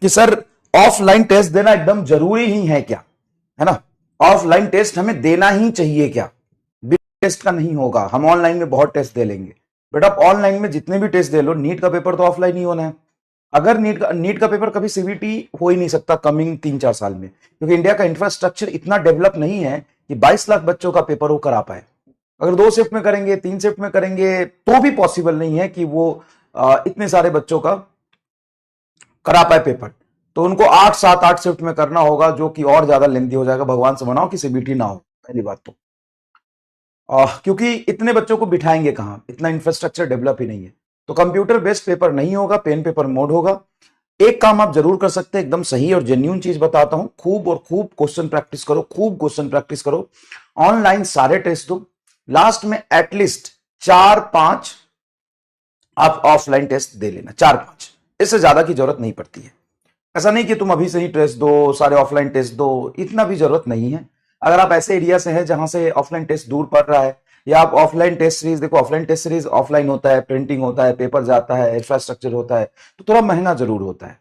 कि sir offline test देना एकदम जरूरी ही है क्या, है ना, ऑफलाइन टेस्ट हमें देना ही चाहिए क्या, बिना टेस्ट का नहीं होगा, हम ऑनलाइन में बहुत टेस्ट दे लेंगे। बट आप ऑनलाइन में जितने भी टेस्ट दे लो, नीट का पेपर तो ऑफलाइन ही होना है। अगर नीट का पेपर कभी सीबीटी हो ही नहीं सकता कमिंग 3-4 साल में, क्योंकि इंडिया का इंफ्रास्ट्रक्चर इतना डेवलप नहीं है कि 22 लाख बच्चों का पेपर वो करा पाए। अगर 2 शिफ्ट में करेंगे, 3 शिफ्ट में करेंगे, तो भी पॉसिबल नहीं है कि वो इतने सारे बच्चों का करा पाए पेपर। तो उनको 8, 7, 8 शिफ्ट में करना होगा, जो कि और ज्यादा लेंथी हो जाएगा। भगवान से मनाओ कि सीबीटी ना हो, पहली बात तो। क्योंकि इतने बच्चों को बिठाएंगे कहां, इतना इंफ्रास्ट्रक्चर डेवलप ही नहीं है। तो कंप्यूटर बेस्ड पेपर नहीं होगा, पेन पेपर मोड होगा। एक काम आप जरूर कर सकते हैं, एकदम सही और जेन्युइन चीज बताता हूं, खूब और खूब क्वेश्चन प्रैक्टिस करो, खूब क्वेश्चन प्रैक्टिस करो, ऑनलाइन सारे टेस्ट दो, लास्ट में एटलीस्ट 4-5 आप ऑफलाइन टेस्ट दे लेना, 4-5, इससे ज्यादा की जरूरत नहीं पड़ती है। ऐसा नहीं कि तुम अभी से ही टेस्ट दो, सारे ऑफलाइन टेस्ट दो, इतना भी जरूरत नहीं है। अगर आप ऐसे एरिया से हैं जहां से ऑफलाइन टेस्ट दूर पड़ रहा है, या आप ऑफलाइन टेस्ट सीरीज, देखो ऑफलाइन टेस्ट सीरीज ऑफलाइन होता है, प्रिंटिंग होता है, पेपर जाता है, इंफ्रास्ट्रक्चर होता है, तो थोड़ा महंगा जरूर होता है।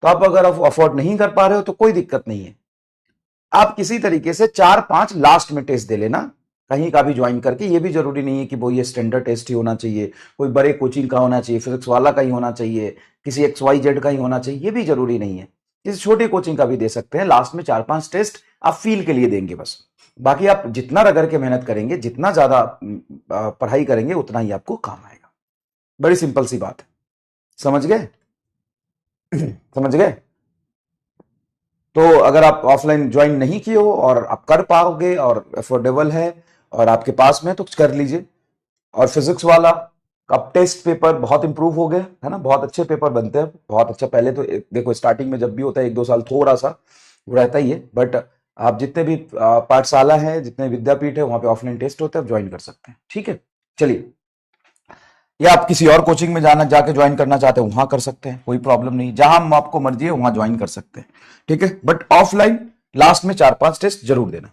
तो आप अगर अफोर्ड नहीं कर पा रहे हो तो कोई दिक्कत नहीं है, आप किसी तरीके से 4-5 लास्ट में टेस्ट दे लेना, कहीं का भी ज्वाइन करके। ये भी जरूरी नहीं है कि वो ये स्टैंडर्ड टेस्ट ही होना चाहिए, कोई बड़े कोचिंग का होना चाहिए, फिजिक्स वाला का ही होना चाहिए, किसी XYZ का ही होना चाहिए, ये भी जरूरी नहीं है। किसी छोटे कोचिंग का भी दे सकते हैं। लास्ट में 4-5 टेस्ट आप फील के लिए देंगे बस। बाकी आप जितना रगड़ के मेहनत करेंगे, जितना ज्यादा पढ़ाई करेंगे, उतना ही आपको काम आएगा। बड़ी सिंपल सी बात है, समझ गए? समझ गए? तो अगर आप ऑफलाइन ज्वाइन नहीं किए हो और आप कर पाओगे और अफोर्डेबल है और आपके पास में, तो कर लीजिए। और फिजिक्स वाला का टेस्ट पेपर बहुत इंप्रूव हो गया है ना, बहुत अच्छे पेपर बनते हैं, बहुत अच्छा। पहले तो देखो स्टार्टिंग में जब भी होता है 1-2 साल थोड़ा सा वो रहता ही है, बट आप जितने भी पाठशाला है, जितने विद्यापीठ है, वहां पे ऑफलाइन टेस्ट होता है, आप ज्वाइन कर सकते हैं। ठीक है, चलिए। या आप किसी और कोचिंग में जाके ज्वाइन करना चाहते हैं, वहां कर सकते हैं, कोई प्रॉब्लम नहीं, जहां आपको मर्जी है वहां ज्वाइन कर सकते हैं। ठीक है, बट ऑफलाइन लास्ट में 4-5 टेस्ट जरूर देना।